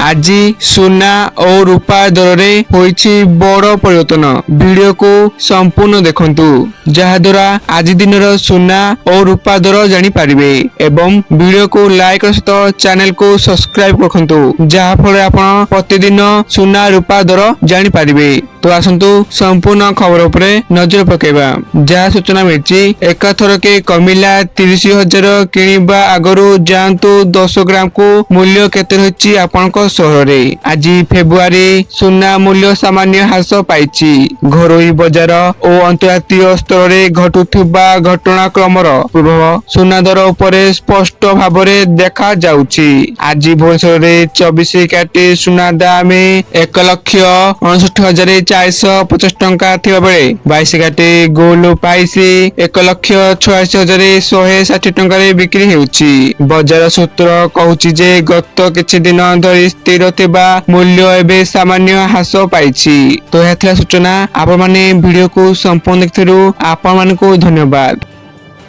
आज सुना और रूपा दर रे होईछि बड़ परिवर्तन। वीडियो को संपूर्ण देखंतु जहा द्वारा आज दिन सुना और रूपा दर जानी पारिबे एवं वीडियो को लाइक सहित चैनल को सब्सक्राइब रखंतु जहा फल आपण प्रतिदिन सुना रूपा दर जानी पारिबे। तो आसंतु संपूर्ण खबर उपरे नजर पकेबा। जहा सूचना मिलछि एक थर के कमिला 30,000 किनिबा आगरु जानतु 10 ग्राम को मूल्य केते रहिछि आपनक शहर रे। आज फेब्रुआरी सुना मूल्य सामान्य ह्रास पाइछि। घरोई बाजार और अंतर्राष्ट्रीय स्तर रे घटुथिबा घटनाक्रमर प्रभाव सुना दर उपरे स्पष्ट भाबरे देखा जाउछि। आज भुवनेश्वर रे 24 कैरेट सुना दाम 1,59,450 टंका थिबा बेले 22 कैरेट गोल्ड पाइसी 1,86,160 टंका रे बिक्री हेउछि। बाजार सूत्र कहूछि जे गत किछि दिन धरि स्थिर थिबा मूल्य एबे सामान्य ह्रास पाइछि। तो हेथिला सूचना आपण माने वीडियो को संपूर्ण देखथिरु आपण मानको धन्यवाद।